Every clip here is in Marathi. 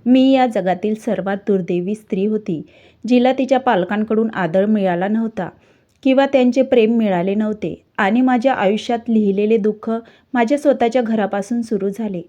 मी या जगातील सर्वात दुर्दैवी स्त्री होती, जिला तिच्या पालकांकडून आदर मिळाला नव्हता किंवा त्यांचे प्रेम मिळाले नव्हते आणि माझ्या आयुष्यात लिहिलेले दुःख माझ्या स्वतःच्या घरापासून सुरू झाले.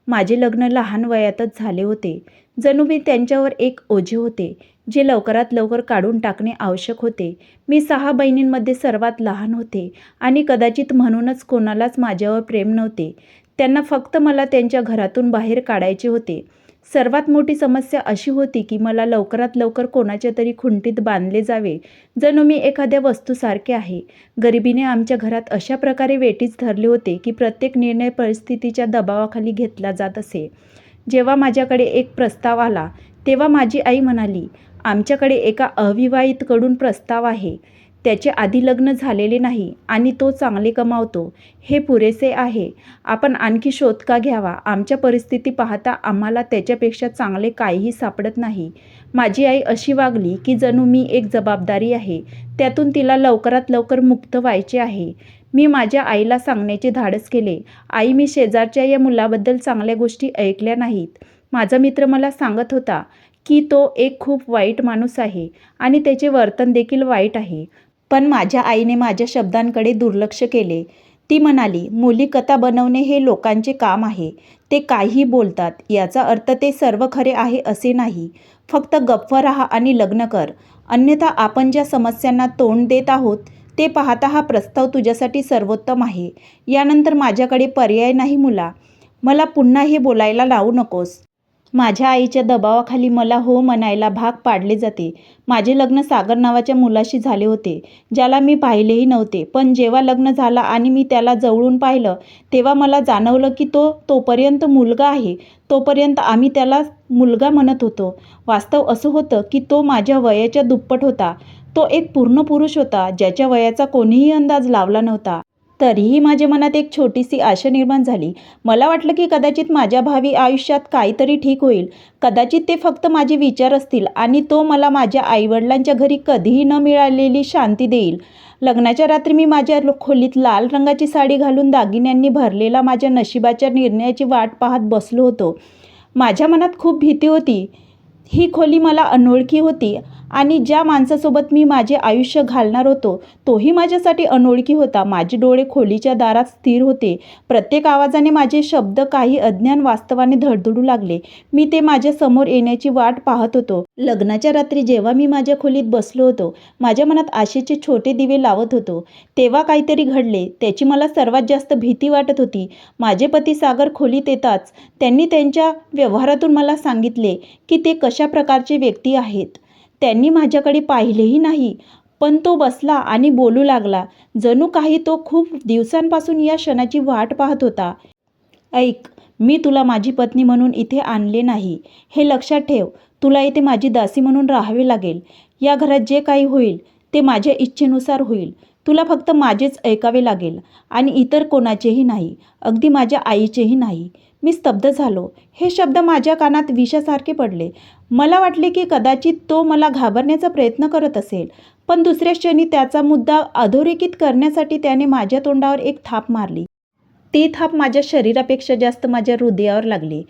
माझे लग्न लहान वयातच झाले होते. जणू मी त्यांच्यावर एक ओझे होते, जे लवकरात लवकर काढून टाकणे आवश्यक होते. मी 6 बहिणींमध्ये सर्वात लहान होते आणि कदाचित म्हणूनच कोणालाच माझ्यावर प्रेम नव्हते. त्यांना फक्त मला त्यांच्या घरातून बाहेर काढायचे होते. सर्वात मोठी समस्या अशी होती की मला लवकरात लवकर कोणाच्या तरी खुंटीत बांधले जावे, जणू मी एखाद्या वस्तूसारखे आहे. गरिबीने आमच्या घरात अशा प्रकारे वेठीस धरले होते की प्रत्येक निर्णय परिस्थितीच्या दबावाखाली घेतला जात असे. जेव्हा माझ्याकडे एक प्रस्ताव आला, तेव्हा माझी आई म्हणाली, "आमच्याकडे एका अविवाहितकडून प्रस्ताव आहे. त्याचे आधी लग्न झालेले नाही आणि तो चांगले कमावतो. हे पुरेसे आहे. आपण आणखी शोध का घ्यावा? आमच्या परिस्थिती पाहता आम्हाला त्याच्यापेक्षा चांगले काहीही सापडत नाही." माझी आई अशी वागली की जणू मी एक जबाबदारी आहे, त्यातून तिला लवकरात लवकर मुक्त व्हायचे आहे. मी माझ्या आईला सांगण्याचे धाडस केले, "आई, मी शेजारच्या या मुलाबद्दल चांगल्या गोष्टी ऐकल्या नाहीत. माझा मित्र मला सांगत होता की तो एक खूप वाईट माणूस आहे आणि त्याचे वर्तन देखील वाईट आहे." पण माझ्या आईने माझ्या शब्दांकडे दुर्लक्ष केले. ती म्हणाली, "मुली कथा बनवणे हे लोकांचे काम आहे. ते काहीही बोलतात, याचा अर्थ ते सर्व खरे आहे असे नाही. फक्त गप्प राहा आणि लग्न कर. अन्यथा आपण ज्या समस्यांना तोंड देत आहोत ते पाहता हा प्रस्ताव तुझ्यासाठी सर्वोत्तम आहे. यानंतर माझ्याकडे पर्याय नाही मुला. मला पुन्हा हे बोलायला लावू नकोस." माझ्या आईच्या दबावाखाली मला हो म्हणायला भाग पाडले जाते. माझे लग्न सागर नावाच्या मुलाशी झाले होते, ज्याला मी पाहिलेही नव्हते. पण जेव्हा लग्न झालं आणि मी त्याला जवळून पाहिलं, तेव्हा मला जाणवलं की तोपर्यंत मुलगा आहे. तोपर्यंत आम्ही त्याला मुलगा म्हणत होतो. वास्तव असं होतं की तो माझ्या वयाच्या दुप्पट होता. तो एक पूर्ण पुरुष होता, ज्याच्या वयाचा कोणीही अंदाज लावला नव्हता. तरीही माझ्या मनात एक छोटीशी आशा निर्माण झाली. मला वाटलं की कदाचित माझ्या भावी आयुष्यात काहीतरी ठीक होईल. कदाचित ते फक्त माझे विचार असतील आणि तो मला माझ्या आईवडिलांच्या घरी कधीही न मिळालेली शांती देईल. लग्नाच्या रात्री मी माझ्या खोलीत लाल रंगाची साडी घालून दागिन्यांनी भरलेला माझ्या नशिबाच्या निर्णयाची वाट पाहत बसलो होतो. माझ्या मनात खूप भीती होती. ही खोली मला अनोळखी होती आणि ज्या माणसासोबत मी माझे आयुष्य घालणार होतो, तोही माझ्यासाठी अनोळखी होता. माझे डोळे खोलीच्या दारात स्थिर होते. प्रत्येक आवाजाने माझे शब्द काही अज्ञान वास्तवाने धडधडू लागले. मी ते माझ्या समोर येण्याची वाट पाहत होतो. लग्नाच्या रात्री जेव्हा मी माझ्या खोलीत बसलो होतो, माझ्या मनात आशेचे छोटे दिवे लावत होतो, तेव्हा काहीतरी घडले. त्याची मला सर्वात जास्त भीती वाटत होती. माझे पती सागर खोलीत येताच त्यांनी त्यांच्या व्यवहारातून मला सांगितले की ते कशा प्रकारचे व्यक्ती आहेत. त्यांनी माझ्याकडे पाहिलेही नाही, पण तो बसला आणि बोलू लागला, जणू काही तो खूप दिवसांपासून या क्षणाची वाट पाहत होता. "ऐक, मी तुला माझी पत्नी म्हणून इथे आणले नाही. हे लक्षात ठेव. तुला इथे माझी दासी म्हणून राहावे लागेल. या घरात जे काही होईल ते माझ्या इच्छेनुसार होईल. तुला फक्त माझेच ऐकावे लागेल आणि इतर कोणाचेही नाही, अगदी माझ्या आईचेही नाही." मी स्तब्ध झालो. हे शब्द माझ्या कानात विषासारखे पडले. मला वाटले की कदाचित तो मला घाबरण्याचा प्रयत्न करत असेल, पण दुसऱ्या क्षणी त्याचा मुद्दा अधोरेखित करण्यासाठी त्याने माझ्या तोंडावर एक थाप मारली. ती थाप माझ्या शरीरापेक्षा जास्त माझ्या हृदयावर लागली.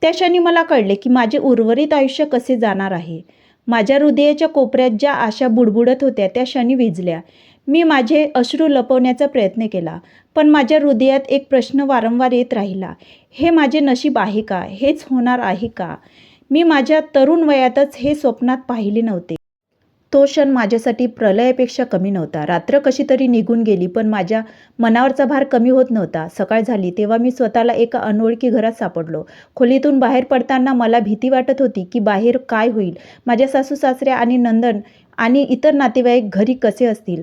त्या क्षणी मला कळले की माझे उर्वरित आयुष्य कसे जाणार आहे. माझ्या हृदयाच्या कोपऱ्यात ज्या आशा बुडबुडत होत्या त्या क्षणी विझल्या. मी माझे अश्रू लपवण्याचा प्रयत्न केला, पण माझ्या हृदयात एक प्रश्न वारंवार येत राहिला, हे माझे नशीब आहे का? हेच होणार आहे का? मी माझ्या तरुण वयातच हे स्वप्नात पाहिले नव्हते. तो क्षण माझ्यासाठी प्रलयापेक्षा कमी नव्हता. रात्र कशी तरी निघून गेली, पण माझ्या मनावरचा भार कमी होत नव्हता. सकाळ झाली तेव्हा मी स्वतःला एका अनोळखी घरात सापडलो. खोलीतून बाहेर पडताना मला भीती वाटत होती की बाहेर काय होईल. माझ्या सासू-सासरे आणि नंदन आणि इतर नातेवाईक घरी कसे असतील.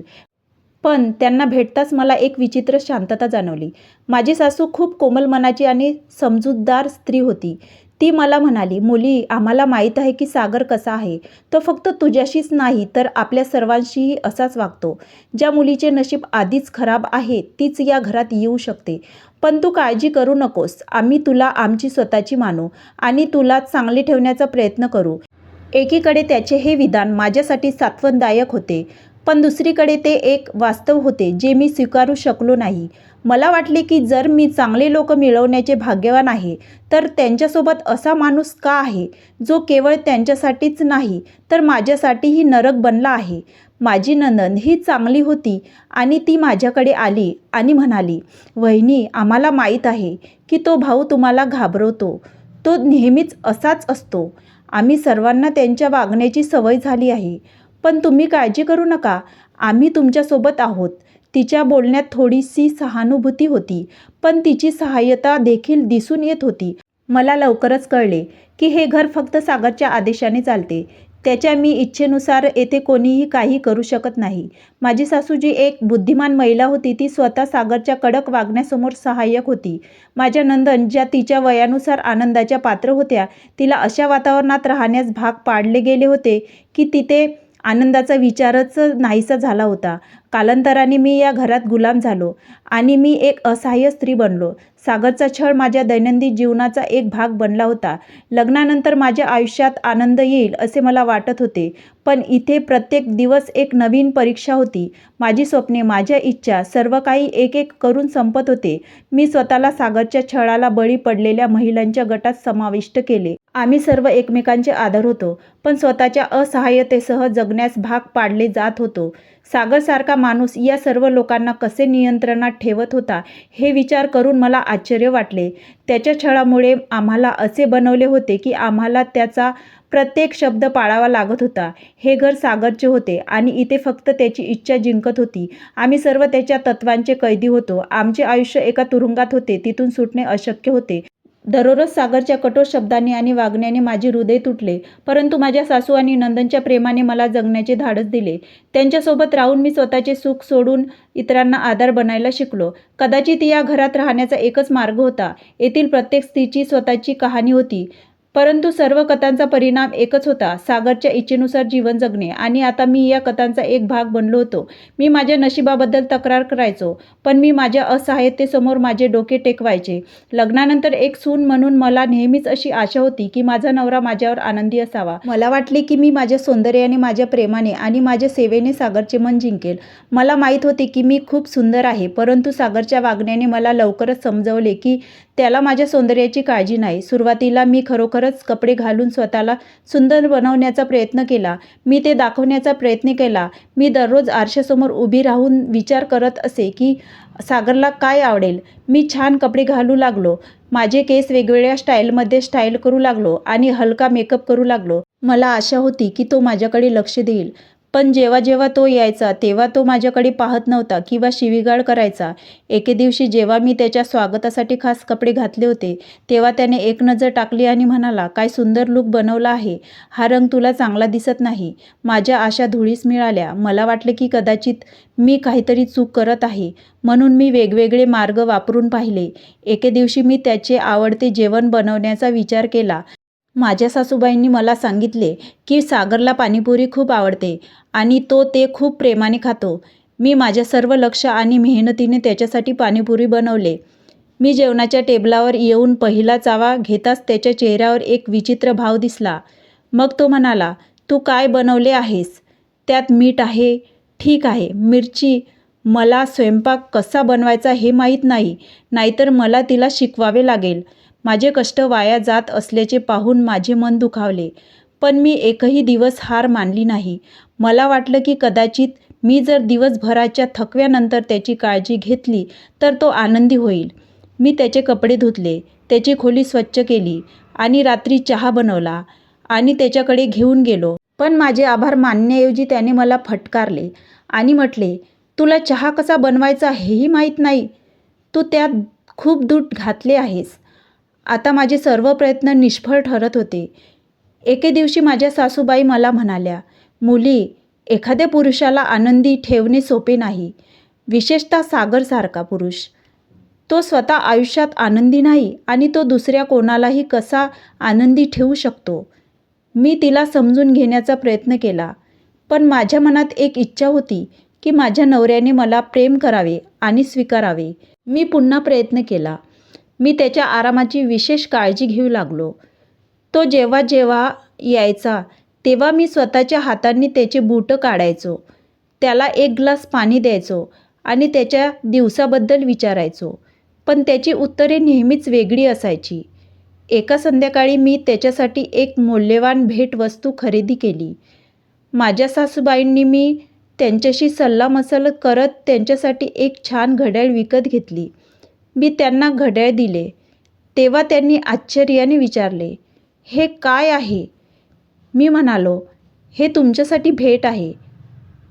पण त्यांना भेटताच मला एक विचित्र शांतता जाणवली. माझी सासू खूप कोमल मनाची आणि समजूतदार स्त्री होती. ती मला म्हणाली, "मुली, आम्हाला माहीत आहे की सागर कसा आहे. तो फक्त तुझ्याशीच नाही तर आपल्या सर्वांशीही असाच वागतो. ज्या मुलीचे नशीब आधीच खराब आहे तीच या घरात येऊ शकते. पण तू काळजी करू नकोस. आम्ही तुला आमची स्वतःची मानू आणि तुला चांगले ठेवण्याचा प्रयत्न करू." एकीकडे त्याचे हे विधान माझ्यासाठी सांत्वनदायक होते, पण दुसरीकडे ते एक वास्तव होते जे मी स्वीकारू शकलो नाही. मला वाटले की जर मी चांगले लोक मिळवण्याचे भाग्यवान आहे, तर त्यांच्यासोबत असा माणूस का आहे, जो केवळ त्यांच्यासाठीच नाही तर माझ्यासाठीही नरक बनला आहे. माझी नणंद ही चांगली होती आणि ती माझ्याकडे आली आणि म्हणाली, "वहिनी, आम्हाला माहीत आहे की तो भाऊ तुम्हाला घाबरवतो. तो नेहमीच असाच असतो. आम्ही सर्वांना त्यांच्या वागण्याची सवय झाली आहे. पण तुम्ही काळजी करू नका, आम्ही तुमच्यासोबत आहोत." तिच्या बोलण्यात थोडीशी सहानुभूती होती, पण तिची सहाय्यता देखील दिसून येत होती. मला लवकरच कळले की हे घर फक्त सागरच्या आदेशाने चालते. त्याच्या मी इच्छेनुसार येथे कोणीही काही करू शकत नाही. माझी सासू जी एक बुद्धिमान महिला होती, ती स्वतः सागरच्या कडक वागण्यासमोर सहाय्यक होती. माझ्या नंदन, ज्या तिच्या वयानुसार आनंदाच्या पात्र होत्या, तिला अशा वातावरणात राहण्यास भाग पाडले गेले होते की तिथे आनंदाचा विचारच नाहीसा झाला होता. कालांतराने मी या घरात गुलाम झालो आणि मी एक असहाय्य स्त्री बनलो. सागरचा छळ माझ्या दैनंदिन जीवनाचा एक भाग बनला होता. लग्नानंतर माझ्या आयुष्यात आनंद येईल असे मला वाटत होते, पण इथे प्रत्येक दिवस एक नवीन परीक्षा होती. माझी स्वप्ने, माझ्या इच्छा, सर्व काही एक एक करून संपत होते. मी स्वतःला सागरच्या छळाला बळी पडलेल्या महिलांच्या गटात समाविष्ट केले. आम्ही सर्व एकमेकांचे आधार होतो, पण स्वतःच्या असहाय्यतेसह जगण्यास भाग पाडले जात होतो. सागरसारखा माणूस या सर्व लोकांना कसे नियंत्रणात ठेवत होता हे विचार करून मला आश्चर्य वाटले. त्याच्या छळामुळे आम्हाला असे बनवले होते की आम्हाला त्याचा प्रत्येक शब्द पाळावा लागत होता. हे घर सागरचे होते आणि इथे फक्त त्याची इच्छा जिंकत होती. आम्ही सर्व त्याच्या तत्त्वांचे कैदी होतो. आमचे आयुष्य एका तुरुंगात होते, तिथून सुटणे अशक्य होते. दररोज सागरच्या कठोर शब्दांनी आणि वागण्याने माझे हृदय तुटले, परंतु माझ्या सासू आणि नंदनच्या प्रेमाने मला जगण्याचे धाडस दिले. त्यांच्यासोबत राहून मी स्वतःचे सुख सोडून इतरांना आधार बनायला शिकलो. कदाचित या घरात राहण्याचा एकच मार्ग होता. येथील प्रत्येक स्त्रीची स्वतःची कहाणी होती, परंतु सर्व कथांचा परिणाम एकच होता, सागरच्या इच्छेनुसार जीवन जगणे. आणि आता मी या कथांचा एक भाग बनलो होतो. मी माझ्या नशिबाबद्दल तक्रार करायचो, पण मी माझ्या असहाय्यतेसमोर माझे डोके टेकवायचे. लग्नानंतर एक सून म्हणून मला नेहमीच अशी आशा होती की माझा नवरा माझ्यावर आनंदी असावा. मला वाटले की मी माझ्या सौंदर्याने, माझ्या प्रेमाने आणि माझ्या सेवेने सागरचे मन जिंकेल. मला माहीत होते की मी खूप सुंदर आहे, परंतु सागरच्या वागण्याने मला लवकरच समजवले की त्याला माझ्या सौंदर्याची काळजी नाही. सुरुवातीला मी खरोखरच कपडे घालून स्वतःला सुंदर बनवण्याचा प्रयत्न केला. मी ते दाखवण्याचा प्रयत्न केला. मी दररोज आरशासमोर उभी राहून विचार करत असे की सागरला काय आवडेल. मी छान कपडे घालू लागलो, माझे केस वेगवेगळ्या स्टाईलमध्ये स्टाईल करू लागलो आणि हलका मेकअप करू लागलो. मला आशा होती की तो माझ्याकडे लक्ष देईल, पण जेव्हा जेव्हा तो यायचा तेव्हा तो माझ्याकडे पाहत नव्हता किंवा शिवीगाळ करायचा. एके दिवशी जेव्हा मी त्याच्या स्वागतासाठी खास कपडे घातले होते, तेव्हा त्याने एक नजर टाकली आणि म्हणाला, "काय सुंदर लूक बनवला आहे. हा रंग तुला चांगला दिसत नाही." माझ्या आशा धुळीस मिळाल्या. मला वाटले की कदाचित मी काहीतरी चूक करत आहे, म्हणून मी वेगवेगळे मार्ग वापरून पाहिले. एके दिवशी मी त्याचे आवडते जेवण बनवण्याचा विचार केला. माझ्या सासूबाईंनी मला सांगितले की सागरला पाणीपुरी खूप आवडते आणि तो ते खूप प्रेमाने खातो. मी माझ्या सर्व लक्ष आणि मेहनतीने त्याच्यासाठी पाणीपुरी बनवले. मी जेवणाच्या टेबलावर येऊन पहिला चावा घेताच त्याच्या चेहऱ्यावर एक विचित्र भाव दिसला. मग तो म्हणाला, "तू काय बनवले आहेस? त्यात मीठ आहे? ठीक आहे. मिरची? मला स्वयंपाक कसा बनवायचा हे माहीत नाही, नाहीतर मला तिला शिकवावे लागेल." माझे कष्ट वाया जात असल्याचे पाहून माझे मन दुखावले, पण मी एकही दिवस हार मानली नाही. मला वाटलं की कदाचित मी जर दिवसभराच्या थकव्यानंतर त्याची काळजी घेतली तर तो आनंदी होईल. मी त्याचे कपडे धुतले, त्याची खोली स्वच्छ केली आणि रात्री चहा बनवला आणि त्याच्याकडे घेऊन गेलो. पण माझे आभार मानण्याऐवजी त्याने मला फटकारले आणि म्हटले, "तुला चहा कसा बनवायचा हेही माहीत नाही. तू त्यात खूप दूध घातले आहेस." आता माझे सर्व प्रयत्न निष्फळ ठरत होते. एके दिवशी माझ्या सासूबाई मला म्हणाल्या, "मुली, एखाद्या पुरुषाला आनंदी ठेवणे सोपे नाही, विशेषतः सागरसारखा पुरुष. तो स्वतः आयुष्यात आनंदी नाही आणि तो दुसऱ्या कोणालाही कसा आनंदी ठेवू शकतो." मी तिला समजून घेण्याचा प्रयत्न केला, पण माझ्या मनात एक इच्छा होती की माझ्या नवऱ्याने मला प्रेम करावे आणि स्वीकारावे. मी पुन्हा प्रयत्न केला. मी त्याच्या आरामाची विशेष काळजी घेऊ लागलो. तो जेव्हा जेव्हा यायचा तेव्हा मी स्वतःच्या हातांनी त्याचे बूट काढायचो. त्याला एक ग्लास पाणी द्यायचो आणि त्याच्या दिवसाबद्दल विचारायचो, पण त्याची उत्तरे नेहमीच वेगळी असायची. एका संध्याकाळी मी त्याच्यासाठी एक मौल्यवान भेटवस्तू खरेदी केली. माझ्या सासूबाईंनी मी त्यांच्याशी सल्लामसलत करत त्यांच्यासाठी एक छान घड्याळ विकत घेतली. मी त्यांना घड्याळ दिले. तेव्हा त्यांनी आश्चर्याने विचारले, "हे काय आहे?" मी म्हणालो, "हे तुमच्यासाठी भेट आहे.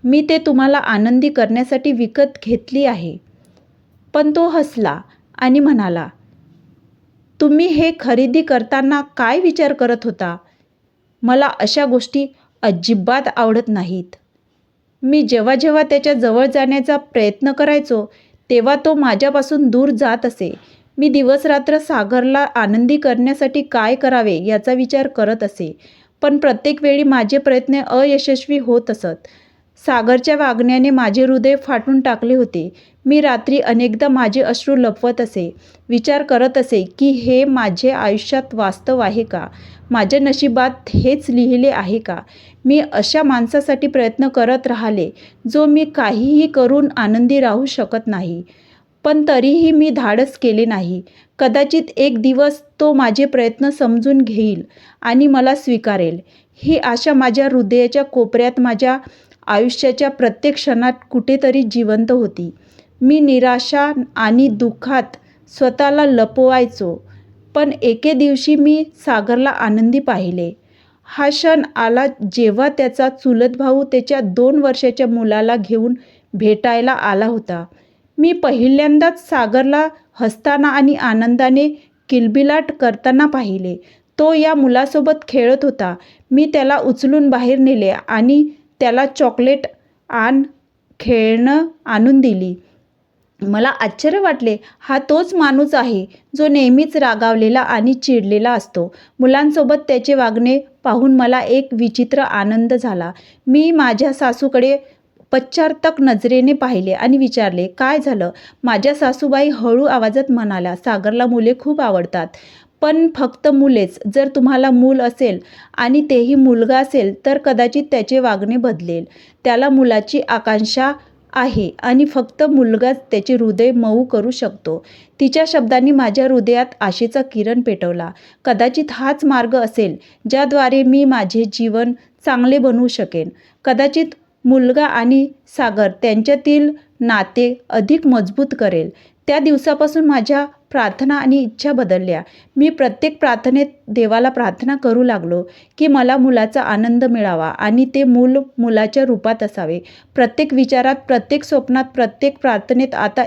मी ते तुम्हाला आनंदी करण्यासाठी विकत घेतली आहे." पण तो हसला आणि म्हणाला, "तुम्ही हे खरेदी करताना काय विचार करत होता? मला अशा गोष्टी अजिबात आवडत नाहीत." मी जेव्हा जेव्हा त्याच्या जवळ जाण्याचा प्रयत्न करायचो, तेव्हा तो माझ्यापासून दूर जात असे. मी दिवसरात्र सागरला आनंदी करण्यासाठी काय करावे याचा विचार करत असे, पण प्रत्येक वेळी माझे प्रयत्न अयशस्वी होत असत. सागरच्या वागण्याने माझे हृदय फाटून टाकले होते. मी रात्री अनेकदा माझे अश्रू लपवत असे, विचार करत असे की हे माझे आयुष्यात वास्तव आहे का? माझ्या नशिबात हेच लिहिले आहे का? मी अशा माणसासाठी प्रयत्न करत राहिले, जो मी काहीही करून आनंदी राहू शकत नाही. पण तरीही मी धाडस केले नाही. कदाचित एक दिवस तो माझे प्रयत्न समजून घेईल आणि मला स्वीकारेल. ही आशा माझ्या हृदयाच्या कोपऱ्यात माझ्या आयुष्याच्या प्रत्येक क्षणात कुठेतरी जिवंत होती. मी निराशा आणि दुःखात स्वतःला लपवायचो, पण एके दिवशी मी सागरला आनंदी पाहिले. हा क्षण आला जेव्हा त्याचा चुलत भाऊ त्याच्या 2 वर्षाच्या मुलाला घेऊन भेटायला आला होता. मी पहिल्यांदाच सागरला हसताना आणि आनंदाने किलबिलाट करताना पाहिले. तो या मुलासोबत खेळत होता. मी त्याला उचलून बाहेर नेले आणि त्याला चॉकलेट आणि खेळणं आणून दिली. मला आश्चर्य वाटले, हा तोच माणूस आहे जो नेहमीच रागावलेला आणि चिडलेला असतो. मुलांसोबत त्याचे वागणे पाहून मला एक विचित्र आनंद झाला. मी माझ्या सासूकडे पश्चाताप नजरेने पाहिले आणि विचारले, "काय झालं?" माझ्या सासूबाई हळू आवाजात म्हणाल्या, "सागरला मुले खूप आवडतात, पण फक्त मुलेच. जर तुम्हाला मूल असेल आणि तेही मुलगा असेल तर कदाचित त्याचे वागणे बदलेल. त्याला मुलाची आकांक्षा आहे आणि फक्त मुलगाच त्याचे हृदय मऊ करू शकतो." तिच्या शब्दांनी माझ्या हृदयात आशेचा किरण पेटवला. कदाचित हाच मार्ग असेल ज्याद्वारे मी माझे जीवन चांगले बनवू शकेन. कदाचित मुलगा आणि सागर त्यांच्यातील नाते अधिक मजबूत करेल. त्या दिवसापासून माझ्या प्रार्थना आणि इच्छा बदलल्या. मी प्रत्येक प्रार्थनेत देवाला प्रार्थना करू लागलो की मला मुलाचा आनंद मिळावा आणि ते मूल मुलाच्या रूपात असावे. प्रत्येक विचारात, प्रत्येक स्वप्नात, प्रत्येक प्रार्थनेत आता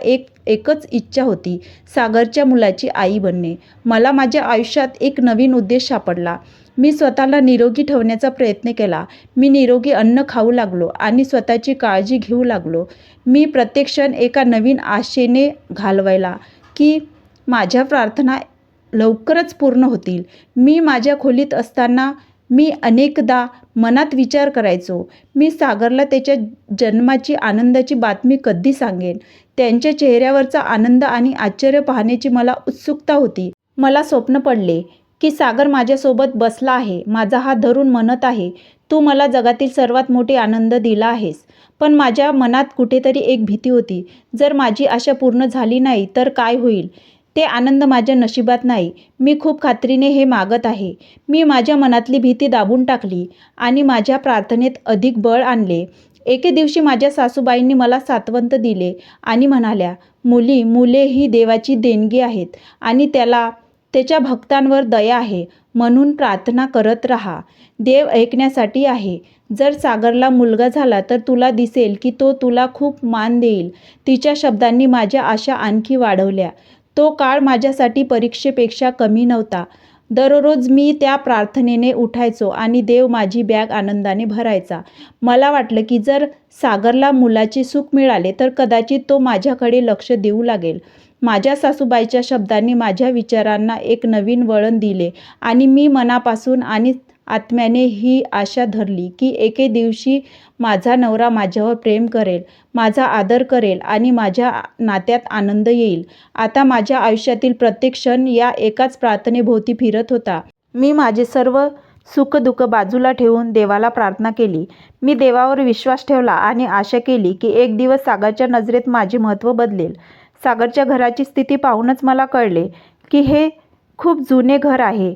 एकच इच्छा होती, सागरच्या मुलाची आई बनणे. मला माझ्या आयुष्यात एक नवीन उद्देश सापडला. मी स्वतःला निरोगी ठेवण्याचा प्रयत्न केला. मी निरोगी अन्न खाऊ लागलो आणि स्वतःची काळजी घेऊ लागलो. मी प्रत्येक क्षण एका नवीन आशेने घालवायला की माझ्या प्रार्थना लवकरच पूर्ण होतील. मी माझ्या खोलीत असताना मी अनेकदा मनात विचार करायचो, मी सागरला त्याच्या जन्माची आनंदाची बातमी कधी सांगेन? त्यांच्या चेहऱ्यावरचा आनंद आणि आश्चर्य पाहण्याची मला उत्सुकता होती. मला स्वप्न पडले की सागर माझ्यासोबत बसला आहे, माझा हात धरून म्हणत आहे, "तू मला जगातील सर्वात मोठा आनंद दिला आहेस." पण माझ्या मनात कुठेतरी एक भीती होती. जर माझी आशा पूर्ण झाली नाही तर काय होईल? ते आनंद माझ्या नशिबात नाही. मी खूप खात्रीने हे मागत आहे. मी माझ्या मनातली भीती दाबून टाकली आणि माझ्या प्रार्थनेत अधिक बळ आणले. एके दिवशी माझ्या सासूबाईंनी मला सांत्वन दिले आणि म्हणाल्या, मुले ही देवाची देणगी आहेत आणि त्याला त्याच्या भक्तांवर दया आहे, म्हणून प्रार्थना करत राहा. देव ऐकण्यासाठी आहे. जर सागरला मुलगा झाला तर तुला दिसेल की तो तुला खूप मान देईल." तिच्या शब्दांनी माझ्या आशा आणखी वाढवल्या. तो काळ माझ्यासाठी परीक्षेपेक्षा कमी नव्हता. दररोज मी त्या प्रार्थनेने उठायचो आणि देव माझी बॅग आनंदाने भरायचा. मला वाटलं की जर सागरला मुलाचे सुख मिळाले तर कदाचित तो माझ्याकडे लक्ष देऊ लागेल. माझ्या सासूबाईच्या शब्दांनी माझ्या विचारांना एक नवीन वळण दिले आणि मी मनापासून आणि आत्म्याने ही आशा धरली की एके दिवशी माझा नवरा माझ्यावर प्रेम करेल, माझा आदर करेल आणि माझ्या नात्यात आनंद येईल. आता माझ्या आयुष्यातील प्रत्येक क्षण या एकाच प्रार्थनेभोवती फिरत होता. मी माझे सर्व सुख-दुःख बाजूला ठेवून देवाला प्रार्थना केली. मी देवावर विश्वास ठेवला आणि आशा केली की एक दिवस सागरच्या नजरेत माझे महत्त्व बदलेल. सागरच्या घराची स्थिती पाहूनच मला कळले की हे खूप जुने घर आहे.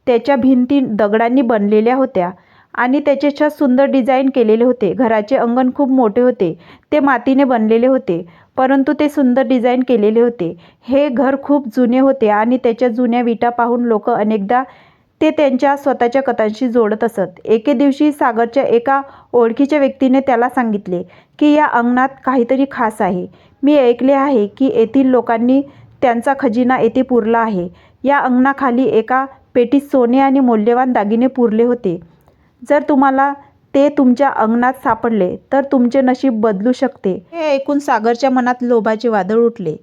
त्याच्या भिंती दगडांनी बनलेल्या होत्या आणि त्याचे छत सुंदर डिझाईन केलेले होते. घराचे अंगण खूप मोठे होते. ते मातीने बनलेले होते, परंतु ते सुंदर डिझाईन केलेले होते. हे घर खूप जुने होते आणि त्याच्या जुन्या विटा पाहून लोक अनेकदा ते त्यांच्या स्वतःच्या कथांशी जोडत असत. एके दिवशी सागरच्या एका ओळखीच्या व्यक्तीने त्याला सांगितले की या अंगणात काहीतरी खास आहे. मी ऐकले आहे की येथील लोकांनी त्यांचा खजिना येथे पुरला आहे. या अंगणाखाली एका पेटीत सोने आणि मौल्यवान दागिने पुरले होते. जर तुम्हाला ते तुमच्या अंगणात सापडले तर तुमचे नशीब बदलू शकते. हे ऐकून सागरच्या मनात लोभाचे वादळ उठले.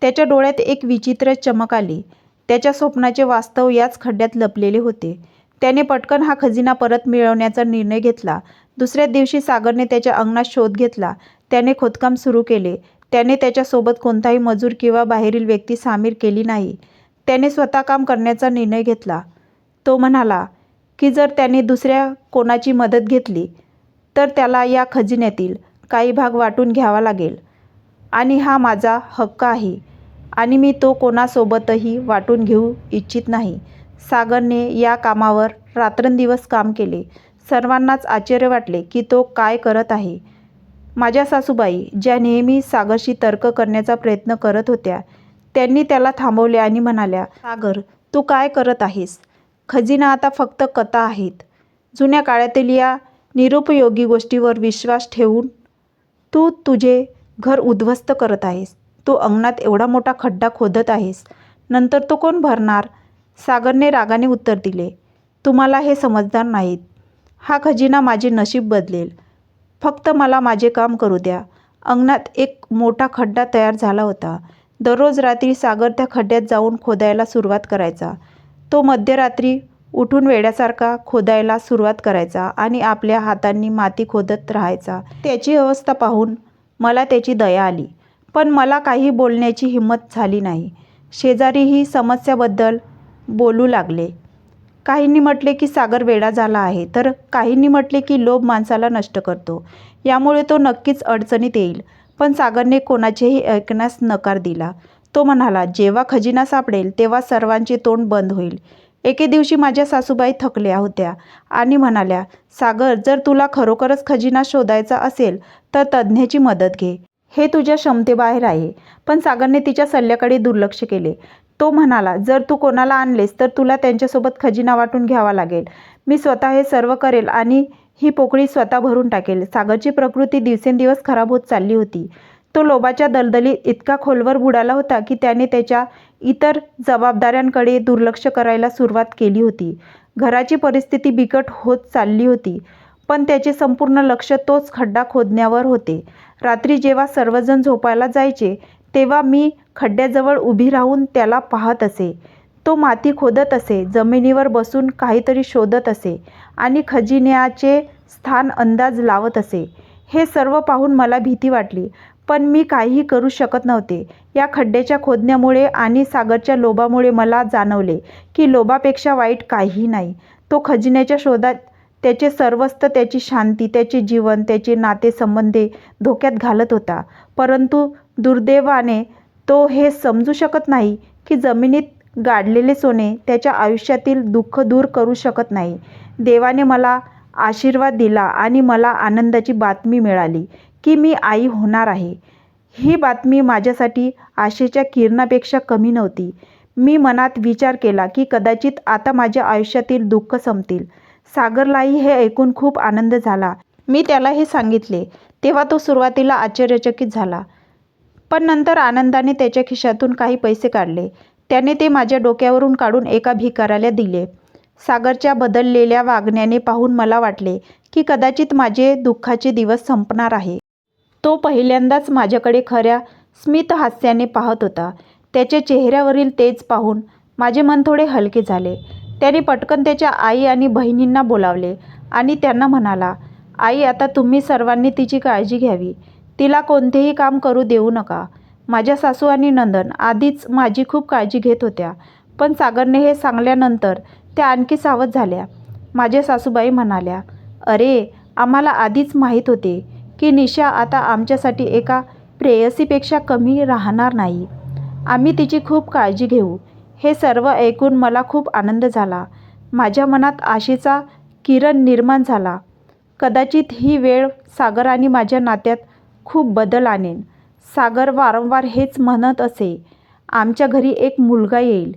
त्याच्या डोळ्यात एक विचित्र चमक आली. त्याच्या स्वप्नाचे वास्तव याच खड्ड्यात लपलेले होते. त्याने पटकन हा खजिना परत मिळवण्याचा निर्णय घेतला. दुसऱ्या दिवशी सागरने त्याच्या अंगणात शोध घेतला. त्याने खोदकाम सुरू केले. त्याने त्याच्यासोबत कोणताही मजूर किंवा बाहेरील व्यक्ती सामील केली नाही. त्याने स्वतः काम करण्याचा निर्णय घेतला. तो म्हणाला की जर त्याने दुसऱ्या कोणाची मदत घेतली तर त्याला या खजिन्यातील काही भाग वाटून घ्यावा लागेल आणि हा माझा हक्क आहे आणि मी तो कोणासोबतही वाटून घेऊ इच्छित नाही. सागरने या कामावर रात्रंदिवस काम केले. सर्वांनाच आश्चर्य वाटले की तो काय करत आहे. माझ्या सासूबाई, ज्या नेहमी सागरशी तर्क करण्याचा प्रयत्न करत होत्या, त्यांनी त्याला थांबवले आणि म्हणाल्या, सागर, तू काय करत आहेस? खजिना आता फक्त कथा आहेत. जुन्या काळातील या निरुपयोगी गोष्टीवर विश्वास ठेवून तू तुझे घर उद्ध्वस्त करत आहेस. तू अंगणात एवढा मोठा खड्डा खोदत आहेस, नंतर तो कोण भरणार? सागरने रागाने उत्तर दिले, तुम्हाला हे समजणार नाहीत. हा खजिना माझे नशीब बदलेल. फक्त मला माझे काम करू द्या. अंगणात एक मोठा खड्डा तयार झाला होता. दररोज रात्री सागर त्या खड्ड्यात जाऊन खोदायला सुरुवात करायचा. तो मध्यरात्री उठून वेड्यासारखा खोदायला सुरुवात करायचा आणि आपल्या हातांनी माती खोदत राहायचा. त्याची अवस्था पाहून मला त्याची दया आली, पण मला काही बोलण्याची हिंमत झाली नाही. शेजारीही समस्याबद्दल बोलू लागले. काहींनी म्हटले की सागर वेडा झाला आहे, तर काहींनी म्हटले की लोभ माणसाला नष्ट करतो, यामुळे तो नक्कीच अडचणीत येईल. पण सागरने कोणाचेही ऐकण्यास नकार दिला. तो म्हणाला, जेव्हा खजिना सापडेल तेव्हा सर्वांचे तोंड बंद होईल. एके दिवशी माझ्या सासूबाई थकल्या होत्या आणि म्हणाल्या, सागर, जर तुला खरोखरच खजिना शोधायचा असेल तर तज्ज्ञाची मदत घे. हे तुझ्या क्षमतेबाहेर आहे. पण सागरने तिच्या सल्ल्याकडे दुर्लक्ष केले. तो म्हणाला, जर तू कोणाला आणलेस तर तुला त्यांच्यासोबत खजिना वाटून घ्यावा लागेल. मी स्वतः हे सर्व करेल आणि ही पोकळी स्वतः भरून टाकेल. सागरची प्रकृती दिवसेंदिवस खराब होत चालली होती. तो लोभाच्या दलदलीत इतका खोलवर बुडाला होता की त्याने त्याच्या इतर जबाबदाऱ्यांकडे दुर्लक्ष करायला सुरुवात केली होती. घराची परिस्थिती बिकट होत चालली होती, पण त्याचे संपूर्ण लक्ष तोच खड्डा खोदण्यावर होते. रात्री जेव्हा सर्वजण झोपायला जायचे तेव्हा मी खड्ड्याजवळ उभी राहून त्याला पाहत असे. तो माती खोदत असे, जमिनीवर बसून काहीतरी शोधत असे आणि खजिन्याचे स्थान अंदाज लावत असे. हे सर्व पाहून मला भीती वाटली, पण मी काहीही करू शकत नव्हते. या खड्ड्याच्या खोदण्यामुळे आणि सागरच्या लोभामुळे मला जाणवले की लोभापेक्षा वाईट काहीही नाही. तो खजिन्याच्या शोधात त्याचे सर्वस्व, त्याची शांती, त्याचे जीवन, त्याचे नातेसंबंध धोक्यात घालत होता. परंतु दुर्दैवाने तो हे समजू शकत नाही की जमिनीत गाडलेले सोने त्याच्या आयुष्यातील दुःख दूर करू शकत नाही. देवाने मला आशीर्वाद दिला आणि मला आनंदाची बातमी मिळाली की मी आई होणार आहे. ही बातमी माझ्यासाठी आशेच्या किरणापेक्षा कमी नव्हती. मी मनात विचार केला की कदाचित आता माझ्या आयुष्यातील दुःख संपतील. सागरलाही हे ऐकून खूप आनंद झाला. मी त्याला हे सांगितले तेव्हा तो सुरुवातीला आश्चर्यचकित झाला, पण नंतर आनंदाने त्याच्या खिशातून काही पैसे काढले. त्याने ते माझ्या डोक्यावरून काढून एका भिकाऱ्याला दिले. सागरच्या बदललेल्या वागण्याने पाहून मला वाटले की कदाचित माझे दुःखाचे दिवस संपणार आहे. तो पहिल्यांदाच माझ्याकडे खऱ्या स्मितहास्याने पाहत होता. त्याच्या चेहऱ्यावरील तेज पाहून माझे मन थोडे हलके झाले. त्याने पटकन त्याच्या आई आणि बहिणींना बोलावले आणि त्यांना म्हणाला, आई, आता तुम्ही सर्वांनी तिची काळजी घ्यावी. तिला कोणतेही काम करू देऊ नका. माझ्या सासू आणि नंदन आधीच माझी खूप काळजी घेत होत्या, पण सागरने हे सांगल्यानंतर त्या आणखी सावध झाल्या. माझ्या सासूबाई म्हणाल्या, "अरे, आम्हाला आधीच माहीत होते की निशा आता आमच्यासाठी एका प्रेयसीपेक्षा कमी राहणार नाही. आम्ही तिची खूप काळजी घेऊ." हे सर्व ऐकून मला खूप आनंद झाला. माझ्या मनात आशेचा किरण निर्माण झाला. कदाचित ही वेळ सागर आणि माझ्या नात्यात खूप बदल आणेन. सागर वारंवार हेच म्हणत असे, "आमच्या घरी एक मुलगा येईल,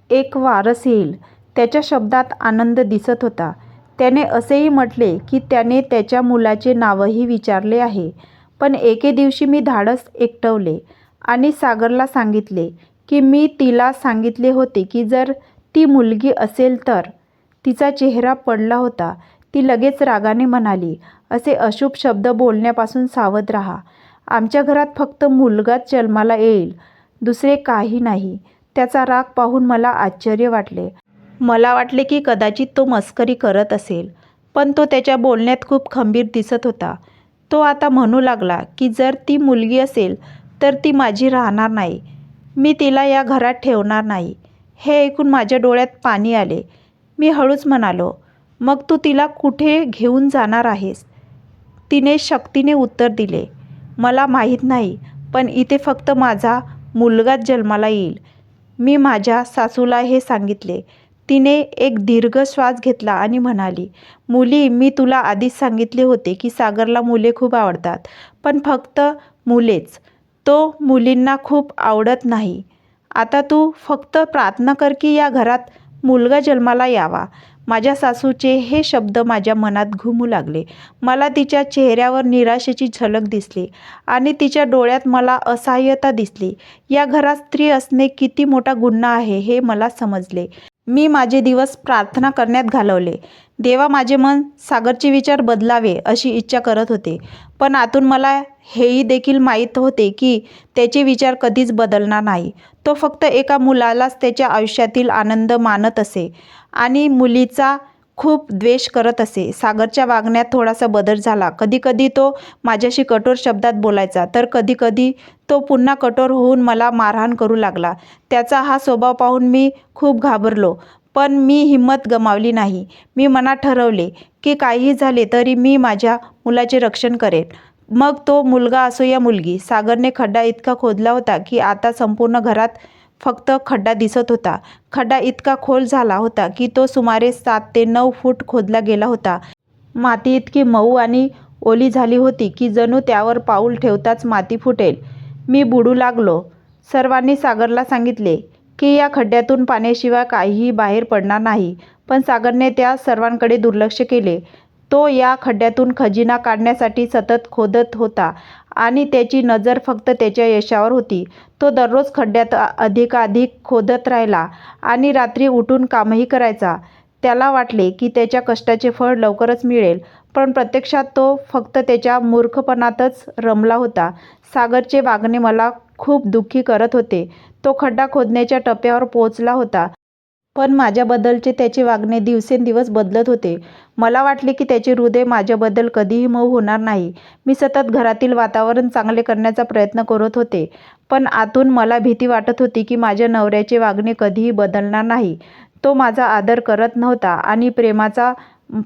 एक वारस येईल." त्याच्या शब्दात आनंद दिसत होता. त्याने असेही म्हटले की त्याने त्याच्या मुलाचे नावही विचारले आहे. पण एके दिवशी मी धाडस एकवटले आणि सागरला सांगितले की मी तिला सांगितले होते की जर ती मुलगी असेल तर. तिचा चेहरा पडला होता. ती लगेच रागाने म्हणाली, "असे अशुभ शब्द बोलण्यापासून सावध राहा. आमच्या घरात फक्त मुलगाच जन्माला येईल, दुसरे काही नाही." त्याचा राग पाहून मला आश्चर्य वाटले. मला वाटले की कदाचित तो मस्करी करत असेल, पण तो त्याच्या बोलण्यात खूप खंबीर दिसत होता. तो आता म्हणू लागला की जर ती मुलगी असेल तर ती माझी राहणार नाही. मी तिला या घरात ठेवणार नाही. हे ऐकून माझ्या डोळ्यात पाणी आले. मी हळूच म्हणालो, "मग तू तिला कुठे घेऊन जाणार आहेस?" तिने शक्तीने उत्तर दिले, "मला माहीत नाही, पण इथे फक्त माझा मुलगाच जन्माला येईल." मी माझ्या सासूला हे सांगितले. तिने एक दीर्घ श्वास घेतला आणि म्हणाली, "मुली, मी तुला आधीच सांगितले होते की सागरला मुले खूप आवडतात, पण फक्त मुलेच. तो मुलींना खूप आवडत नाही. आता तू फक्त प्रार्थना कर की या घरात मुलगा जन्माला यावा." माझ्या सासूचे हे शब्द माझ्या मनात घुमू लागले. मला तिच्या चेहऱ्यावर निराशेची झलक दिसली आणि तिच्या डोळ्यात मला असहाय्यता दिसली. या घरात स्त्री असणे किती मोठा गुन्हा आहे हे मला समजले. मी माझे दिवस प्रार्थना करण्यात घालवले. देवा, माझे मन सागरचे विचार बदलावे अशी इच्छा करत होते. पण आतून मला हेही देखील माहीत होते की त्याचे विचार कधीच बदलणार नाही. तो फक्त एका मुलालाच त्याच्या आयुष्यातील आनंद मानत असे आणि मुलीचा खूप द्वेष करत असे. सागरच्या वागण्यात थोडासा बदल झाला. कधीकधी तो माझ्याशी कठोर शब्दात बोलायचा, तर कधीकधी तो पुन्हा कठोर होऊन मला मारहाण करू लागला. त्याचा हा स्वभाव पाहून मी खूप घाबरलो, पण मी हिंमत गमावली नाही. मी मनात ठरवले की काहीही झाले तरी मी माझ्या मुलाचे रक्षण करेन, मग तो मुलगा असो या मुलगी. सागरने खड्डा इतका खोदला होता की आता संपूर्ण घरात फक्त खड्डा दिसत होता. खड्डा इतका खोल झाला होता की तो सुमारे 7 ते 9 फूट खोदला गेला होता. माती इतकी मऊ आणि ओली झाली होती की जणू त्यावर पाऊल ठेवताच माती फुटेल. मी बुडू लागलो. सर्वांनी सागरला सांगितले की या खड्ड्यातून पाण्याशिवाय काहीही बाहेर पडणार नाही, पण सागरने त्या सर्वांकडे दुर्लक्ष केले. तो या खड्ड्यातून खजिना काढण्यासाठी सतत खोदत होता आणि त्याची नजर फक्त त्याच्या यशावर होती. तो दररोज खड्ड्यात अधिकाधिक खोदत राहिला आणि रात्री उठून कामही करायचा. त्याला वाटले की त्याच्या कष्टाचे फळ लवकरच मिळेल, पण प्रत्यक्षात तो फक्त त्याच्या मूर्खपणातच रमला होता. सागरचे वागणे मला खूप दुःखी करत होते. तो खड्डा खोदण्याच्या टप्प्यावर पोहोचला होता, पण माझ्याबद्दलचे त्याचे वागणे दिवसेंदिवस बदलत होते. मला वाटले की त्याचे हृदय माझ्याबद्दल कधीही मऊ होणार नाही. मी सतत घरातील वातावरण चांगले करण्याचा प्रयत्न करत होते, पण आतून मला भीती वाटत होती की माझ्या नवऱ्याचे वागणे कधीही बदलणार नाही. तो माझा आदर करत नव्हता आणि प्रेमाचा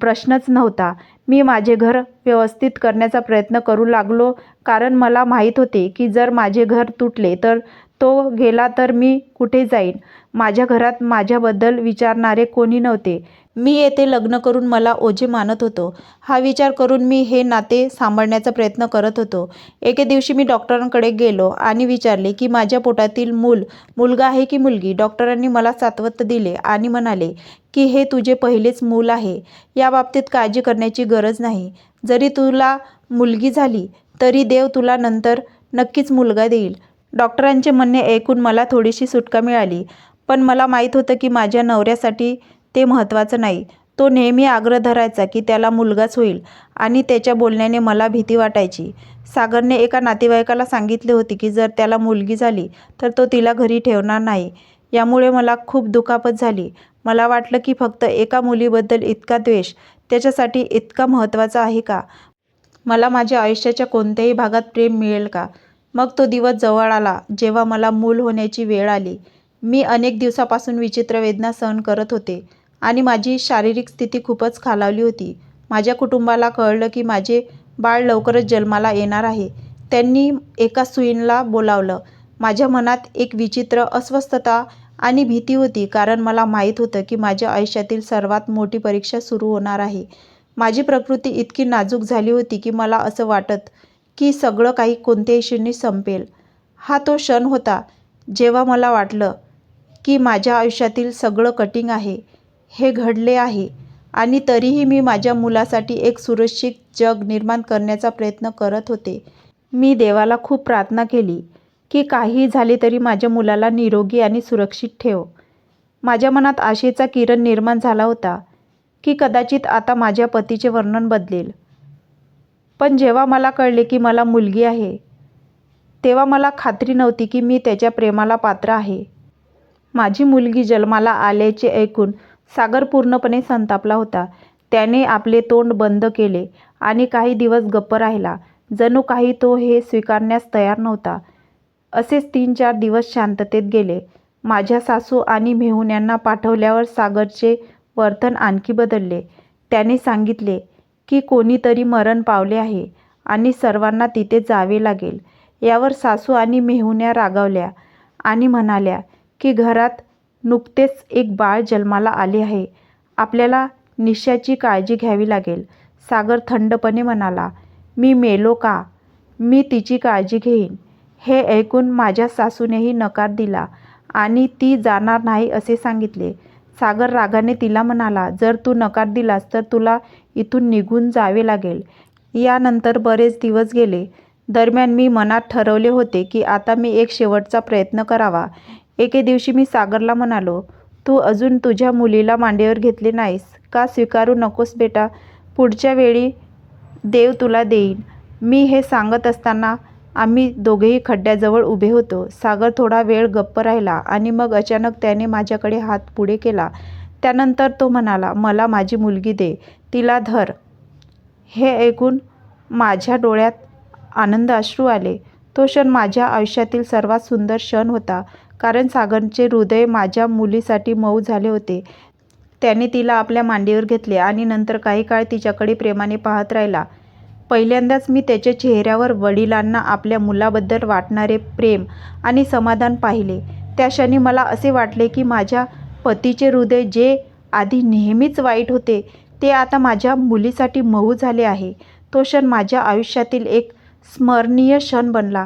प्रश्नच नव्हता. मी माझे घर व्यवस्थित करण्याचा प्रयत्न करू लागलो, कारण मला माहीत होते की जर माझे घर तुटले तर तो गेला तर मी कुठे जाईन. माझ्या घरात माझ्याबद्दल विचारणारे कोणी नव्हते. मी येथे लग्न करून मला ओझे मानत होतो. हा विचार करून मी हे नाते सांभाळण्याचा प्रयत्न करत होतो. एके दिवशी मी डॉक्टरांकडे गेलो आणि विचारले की माझ्या पोटातील मुलगा आहे की मुलगी. डॉक्टरांनी मला सात्वत दिले आणि म्हणाले की हे तुझे पहिलेच मूल आहे. याबाबतीत काळजी करण्याची गरज नाही. जरी तुला मुलगी झाली तरी देव तुला नंतर नक्कीच मुलगा देईल. डॉक्टरांचे म्हणणे ऐकून मला थोडीशी सुटका मिळाली, पण मला माहीत होतं की माझ्या नवऱ्यासाठी ते महत्त्वाचं नाही. तो नेहमी आग्रह धरायचा की त्याला मुलगाच होईल आणि त्याच्या बोलण्याने मला भीती वाटायची. सागरने एका नातेवाईकाला सांगितले होते की जर त्याला मुलगी झाली तर तो तिला घरी ठेवणार नाही. यामुळे मला खूप दुखापत झाली. मला वाटलं की फक्त एका मुलीबद्दल इतका द्वेष त्याच्यासाठी इतका महत्त्वाचा आहे का? मला माझ्या आयुष्याच्या कोणत्याही भागात प्रेम मिळेल का? मग तो दिवस जवळ आला जेव्हा मला मूल होण्याची वेळ आली. मी अनेक दिवसापासून विचित्र वेदना सहन करत होते आणि माझी शारीरिक स्थिती खूपच खालावली होती. माझ्या कुटुंबाला कळलं की माझे बाळ लवकरच जन्माला येणार आहे. त्यांनी एका सुईणला बोलावलं. माझ्या मनात एक विचित्र अस्वस्थता आणि भीती होती, कारण मला माहीत होतं की माझ्या आयुष्यातील सर्वात मोठी परीक्षा सुरू होणार आहे. माझी प्रकृती इतकी नाजूक झाली होती की मला असं वाटत की सगळं काही कोणत्याही क्षणी संपेल. हा तो क्षण होता जेव्हा मला वाटलं की माझ्या आयुष्यातील सगळं कठीण आहे, हे घडले आहे आणि तरीही मी माझ्या मुलासाठी एक सुरक्षित जग निर्माण करण्याचा प्रयत्न करत होते. मी देवाला खूप प्रार्थना केली की काहीही झाले तरी माझ्या मुलाला निरोगी आणि सुरक्षित ठेव. माझ्या मनात आशेचा किरण निर्माण झाला होता की कदाचित आता माझ्या पतीचे वर्णन बदलेल. पण जेव्हा मला कळले की मला मुलगी आहे, तेव्हा मला खात्री नव्हती की मी त्याच्या प्रेमाला पात्र आहे. माझी मुलगी जन्माला आल्याचे ऐकून सागर पूर्णपणे संतापला होता. त्याने आपले तोंड बंद केले आणि काही दिवस गप्प राहिला, जणू काही तो हे स्वीकारण्यास तयार नव्हता. असेच 3-4 दिवस शांततेत गेले. माझ्या सासू आणि मेहुण्यांना पाठवल्यावर सागरचे वर्तन आणखी बदलले. त्याने सांगितले की कोणीतरी मरण पावले आहे आणि सर्वांना तिथे जावे लागेल. यावर सासू आणि मेहुण्या रागावल्या आणि म्हणाल्या की घरात नुकतेच एक बाळ जन्माला आले आहे, आपल्याला निशाची काळजी घ्यावी लागेल. सागर थंडपणे म्हणाला, मी मेलो का? मी तिची काळजी घेईन. हे ऐकून माझ्या सासूनेही नकार दिला आणि ती जाणार नाही असे सांगितले. सागर रागाने तिला म्हणाला, जर तू नकार दिलास तर तुला इथून निघून जावे लागेल. यानंतर बरेच दिवस गेले. दरम्यान मी मनात ठरवले होते की आता मी एक शेवटचा प्रयत्न करावा. एके दिवशी मी सागरला म्हणालो, तू अजून तुझ्या मुलीला मांडीवर घेतले नाहीस का? स्वीकारू नकोस बेटा, पुढच्या वेळी देव तुला देईन. मी हे सांगत असताना आम्ही दोघेही खड्ड्याजवळ उभे होतो. सागर थोडा वेळ गप्प राहिला आणि मग अचानक त्याने माझ्याकडे हात पुढे केला. त्यानंतर तो म्हणाला, मला माझी मुलगी दे, तिला धर. हे ऐकून माझ्या डोळ्यात आनंद अश्रू आले. तो क्षण माझ्या आयुष्यातील सर्वात सुंदर क्षण होता, कारण सागरचे हृदय माझ्या मुलीसाठी मऊ झाले होते. त्याने तिला आपल्या मांडीवर घेतले आणि नंतर काही काळ तिच्याकडे प्रेमाने पाहत राहिला. पहिल्यांदाच मी त्याच्या चेहऱ्यावर वडिलांना आपल्या मुलाबद्दल वाटणारे प्रेम आणि समाधान पाहिले. त्या क्षणी मला असे वाटले की माझ्या पतीचे हृदय, जे आधी नेहमीच वाईट होते, ते आता माझ्या मुलीसाठी मऊ झाले आहे. तो क्षण माझ्या आयुष्यातील एक स्मरणीय क्षण बनला.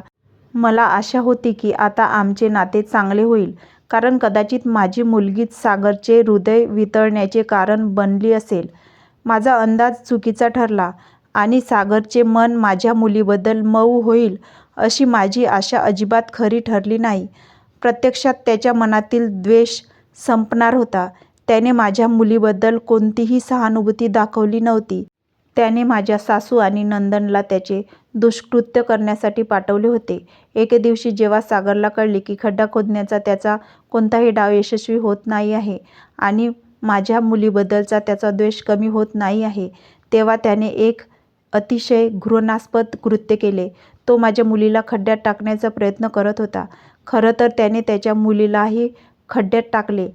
मला आशा होती की आता आमचे नाते चांगले होईल, कारण कदाचित माझी मुलगीच सागरचे हृदय वितळण्याचे कारण बनली असेल. माझा अंदाज चुकीचा ठरला आणि सागरचे मन माझ्या मुलीबद्दल मऊ होईल अशी माझी आशा अजिबात खरी ठरली नाही. प्रत्यक्षात त्याच्या मनातील द्वेष संपणार होता. त्याने माझ्या मुलीबद्दल कोणतीही सहानुभूती दाखवली नव्हती. त्याने माझ्या सासू आणि नंदनला त्याचे दुष्कृत्य करण्यासाठी पाठवले होते. एके दिवशी जेव्हा सागरला कळले की खड्डा खोदण्याचा त्याचा कोणताही डाव यशस्वी होत नाही आहे आणि माझ्या मुलीबद्दलचा त्याचा द्वेष कमी होत नाही आहे, तेव्हा त्याने एक अतिशय घृणास्पद कृत्य केले. तो माझ्या मुलीला खड्ड्यात टाकण्याचा प्रयत्न करत होता. खरं तर त्याने त्याच्या मुलीलाही खड्ड्यात टाकले.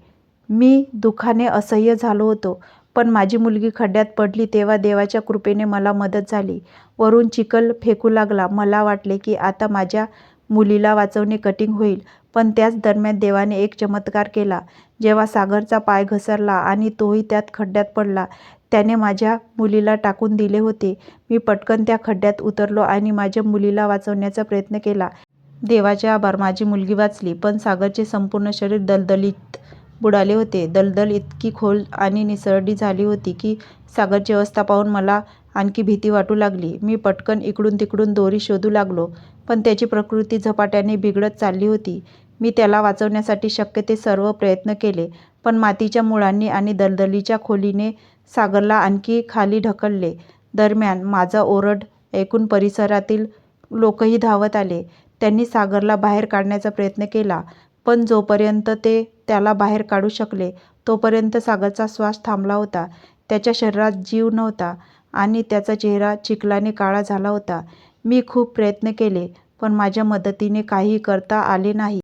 मी दुःखाने असह्य झालो होतो, पण माझी मुलगी खड्ड्यात पडली तेव्हा देवाच्या कृपेने मला मदत झाली. वरून चिखल फेकू लागला. मला वाटले की आता माझ्या मुलीला वाचवणे कठीण होईल, पण त्याच दरम्यान देवाने एक चमत्कार केला. जेव्हा सागरचा पाय घसरला आणि तोही त्यात खड्ड्यात पडला, त्याने माझ्या मुलीला टाकून दिले होते. मी पटकन त्या खड्ड्यात उतरलो आणि माझ्या मुलीला वाचवण्याचा प्रयत्न केला. देवाचे आभार, माझी मुलगी वाचली. पण सागरचे संपूर्ण शरीर दलदलीत बुडाले होते. दलदल इतकी खोल आणि निसरडी झाली होती की सागरची अवस्था पाहून मला आणखी भीती वाटू लागली. मी पटकन इकडून तिकडून दोरी शोधू लागलो, पण त्याची प्रकृती झपाट्याने बिघडत चालली होती. मी त्याला वाचवण्यासाठी शक्य ते सर्व प्रयत्न केले, पण मातीच्या मुळांनी आणि दलदलीच्या खोलीने सागरला आणखी खाली ढकलले. दरम्यान माझा ओरड ऐकून परिसरातील लोकही धावत आले. त्यांनी सागरला बाहेर काढण्याचा प्रयत्न केला, पण जोपर्यंत ते त्याला बाहेर काढू शकले तोपर्यंत सागरचा श्वास थांबला होता. त्याच्या शरीरात जीव नव्हता आणि त्याचा चेहरा चिखलाने काळा झाला होता. मी खूप प्रयत्न केले, पण माझ्या मदतीने काहीही करता आले नाही.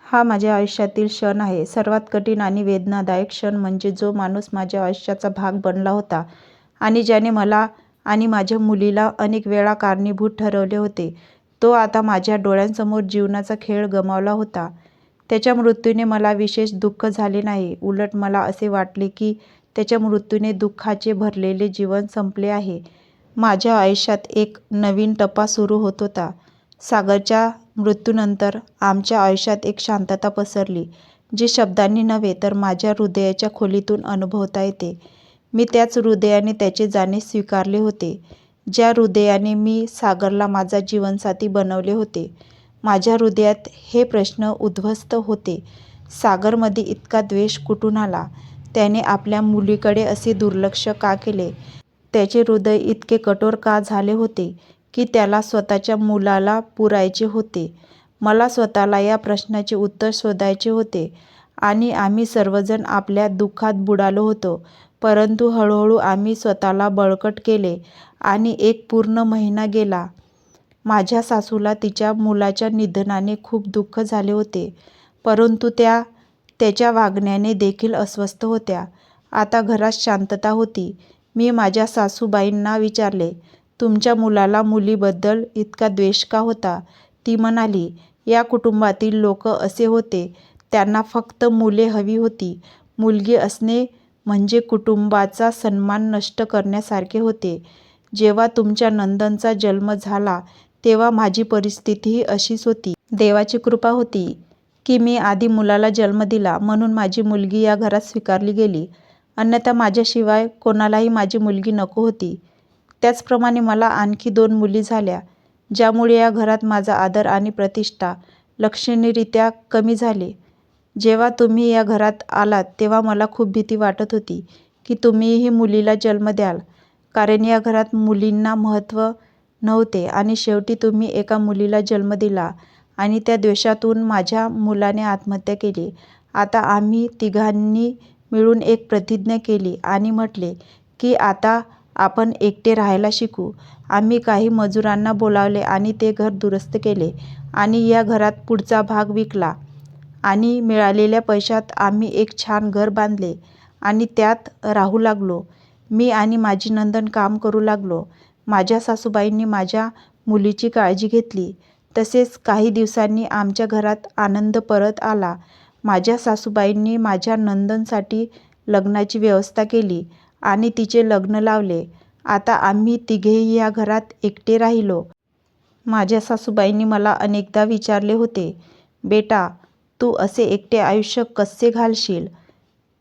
हा माझ्या आयुष्यातील क्षण आहे. सर्वात कठीण आणि वेदनादायक क्षण म्हणजे जो माणूस माझ्या आयुष्याचा भाग बनला होता आणि ज्याने मला आणि माझ्या मुलीला अनेक वेळा कारणीभूत ठरवले होते, तो आता माझ्या डोळ्यांसमोर जीवनाचा खेळ गमावला होता. त्याच्या मृत्यूने मला विशेष दुःख झाले नाही. उलट मला असे वाटले की त्याच्या मृत्यूने दुःखाचे भरलेले जीवन संपले आहे. माझ्या आयुष्यात एक नवीन टप्पा सुरू होत होता. सागरच्या मृत्यूनंतर आमच्या आयुष्यात एक शांतता पसरली, जी शब्दांनी नव्हे तर माझ्या हृदयाच्या खोलीतून अनुभवता येते. मी त्याच हृदयाने त्याचे जाणे स्वीकारले होते, ज्या हृदयाने मी सागरला माझा जीवनसाथी बनवले होते. माझ्या हृदयात हे प्रश्न उद्ध्वस्त होते, सागरमध्ये इतका द्वेष कुठून आला? त्याने आपल्या मुलीकडे असे दुर्लक्ष का केले? त्याचे हृदय इतके कठोर का झाले होते की त्याला स्वतःच्या मुलाला पुरायचे होते? मला स्वतःला या प्रश्नाचे उत्तर शोधायचे होते आणि आम्ही सर्वजण आपल्या दुःखात बुडालो होतो. परंतु हळूहळू आम्ही स्वतःला बळकट केले आणि एक पूर्ण महिना गेला. माझ्या सासूला तिच्या मुलाच्या निधनाने खूप दुःख झाले होते, परंतु त्या त्याच्या वागण्याने देखील अस्वस्थ होत्या. आता घरात शांतता होती. मी माझ्या सासूबाईंना विचारले, तुमच्या मुलाला मुलीबद्दल इतका द्वेष का होता? ती म्हणाली, या कुटुंबातील लोक असे होते, त्यांना फक्त मुले हवी होती. मुलगी असणे म्हणजे कुटुंबाचा सन्मान नष्ट करण्यासारखे होते. जेव्हा तुमच्या नंदनचा जन्म झाला तेव्हा माझी परिस्थितीही अशीच होती. देवाची कृपा होती की मी आधी मुलाला जन्म दिला, म्हणून माझी मुलगी या घरात स्वीकारली गेली. अन्यथा माझ्याशिवाय कोणालाही माझी मुलगी नको होती. त्याचप्रमाणे मला आणखी 2 मुली झाल्या, ज्यामुळे या घरात माझा आदर आणि प्रतिष्ठा लक्षणीयरित्या कमी झाली. जेव्हा तुम्ही या घरात आलात तेव्हा मला खूप भीती वाटत होती की तुम्हीही मुलीला जन्म द्याल, कारण या घरात मुलींना महत्त्व नव्हते आणि शेवटी तुम्ही एका मुलीला जन्म दिला आणि त्या द्वेषातून माझ्या मुलाने आत्महत्या केली. आता आम्ही तिघांनी मिळून एक प्रतिज्ञा केली आणि म्हटले की आता आपण एकटे राहायला शिकू. आम्ही काही मजुरांना बोलावले आणि ते घर दुरुस्त केले आणि या घरात पुढचा भाग विकला आणि मिळालेल्या पैशात आम्ही एक छान घर बांधले आणि त्यात राहू लागलो. मी आणि माझी नंदन काम करू लागलो. माझ्या सासूबाईंनी माझ्या मुलीची काळजी घेतली. तसेच काही दिवसांनी आमच्या घरात आनंद परत आला. माझ्या सासूबाईंनी माझ्या नंदनसाठी लग्नाची व्यवस्था केली आणि तिचे लग्न लावले. आता आम्ही तिघेही या घरात एकटे राहिलो. माझ्या सासूबाईंनी मला अनेकदा विचारले होते, बेटा, तू असे एकटे आयुष्य कसे घालशील?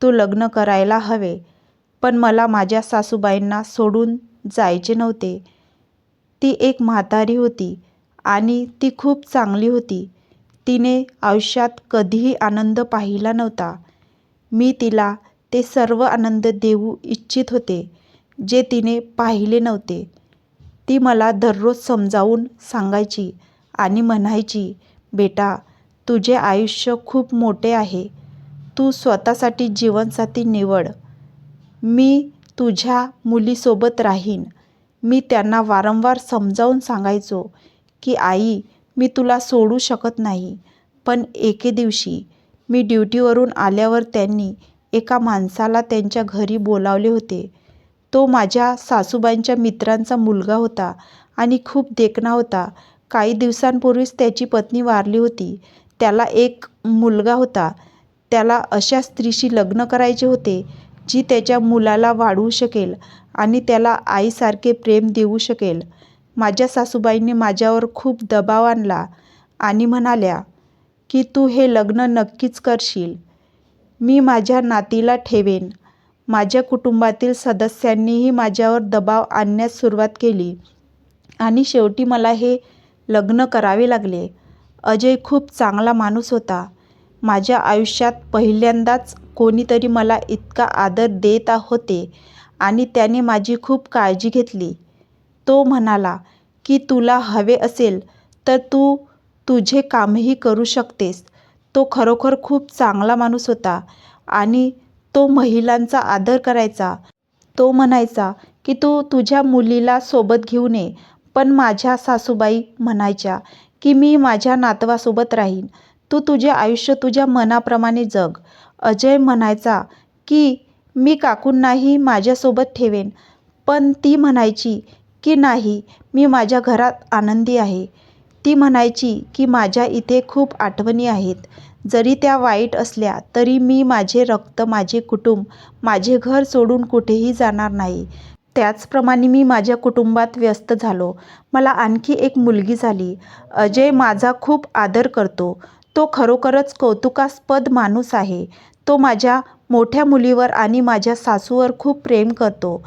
तू लग्न करायला हवे. पण मला माझ्या सासूबाईंना सोडून जायचे नव्हते. ती एक म्हातारी होती आणि ती खूप चांगली होती. तिने आयुष्यात कधीही आनंद पाहिला नव्हता. मी तिला ते सर्व आनंद देऊ इच्छित होते, जे तिने पाहिले नव्हते. ती मला दररोज समजावून सांगायची आणि म्हणायची, बेटा, तुझे आयुष्य खूप मोठे आहे. तू स्वतःसाठी जीवनसाथी निवड. मी तुझ्या मुलीसोबत राहीन. मी त्यांना वारंवार समजावून सांगायचो की आई, मी तुला सोडू शकत नाही. पण एके दिवशी मी ड्युटीवरून आल्यावर त्यांनी एका माणसाला त्यांच्या घरी बोलावले होते. तो माझ्या सासूबाईंच्या मित्रांचा मुलगा होता आणि खूप देखणा होता. काही दिवसांपूर्वीच त्याची पत्नी वारली होती. त्याला एक मुलगा होता. त्याला अशा स्त्रीशी लग्न करायचे होते, जी त्याच्या मुलाला वाढवू शकेल आणि त्याला आईसारखे प्रेम देऊ शकेल. माझ्या सासूबाईंनी माझ्यावर खूप दबाव आणला आणि म्हणाल्या की तू हे लग्न नक्कीच करशील. मी माझ्या नातीला ठेवेन. माझ्या कुटुंबातील सदस्यांनीही माझ्यावर दबाव आणण्यास सुरुवात केली आणि शेवटी मला हे लग्न करावे लागले. अजय खूप चांगला माणूस होता. माझ्या आयुष्यात पहिल्यांदाच कोणीतरी मला इतका आदर देत होते आणि त्याने माझी खूप काळजी घेतली. तो म्हणाला की तुला हवे असेल तर तू तुझे कामही करू शकतेस. तो खरोखर खूप चांगला माणूस होता आणि तो महिलांचा आदर करायचा. तो म्हणायचा की तू तुझ्या मुलीला सोबत घेऊन ये. पण माझ्या सासूबाई म्हणायच्या की मी माझ्या नातवासोबत राहीन. तू तुझे आयुष्य तुझ्या मनाप्रमाणे जग. अजय म्हणायचा की मी काकूंनाही माझ्यासोबत ठेवेन, पण ती म्हणायची की नाही, मी माझ्या घरात आनंदी आहे. ती म्हणायची की माझ्या इथे खूप आठवणी आहेत. जरी त्या वाईट असल्या तरी मी माझे रक्त, माझे कुटुंब, माझे घर सोडून कुठेही जाणार नाही. त्याचप्रमाणे मी माझ्या कुटुंबात व्यस्त झालो. मला आणखी एक मुलगी झाली. अजय माझा खूप आदर करतो. तो खरोखरच कौतुकास्पद माणूस आहे. तो माझ्या मोठ्या मुलीवर आणि माझ्या सासूवर खूप प्रेम करतो.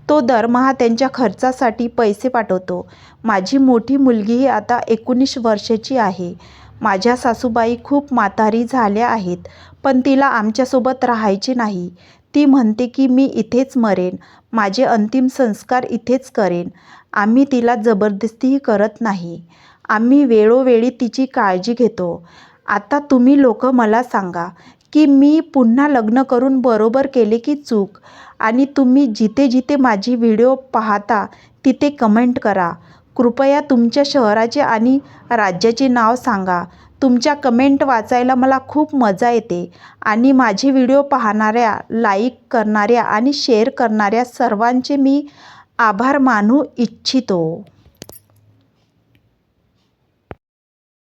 तो दरमहा त्यांच्या खर्चासाठी पैसे पाठवतो. माझी मोठी मुलगीही आता 19 वर्षाची आहे. माझ्या सासूबाई खूप म्हातारी झाल्या आहेत, पण तिला आमच्यासोबत राहायचे नाही. ती म्हणते की मी इथेच मरेन, माझे अंतिम संस्कार इथेच करेन. आम्ही तिला जबरदस्तीही करत नाही. आम्ही वेळोवेळी तिची काळजी घेतो. आता तुम्ही लोक मला सांगा की मी पुन्हा लग्न करून बरोबर केले की चूक? आणि तुम्ही जिथे जिथे माझी व्हिडिओ पाहता तिथे कमेंट करा. कृपया तुमच्या शहराचे आणि राज्याचे नाव सांगा. तुमच्या कमेंट वाचायला मला खूप मजा येते आणि माझे व्हिडिओ पाहणाऱ्या, लाईक करणाऱ्या आणि शेअर करणाऱ्या सर्वांचे मी आभार मानू इच्छितो.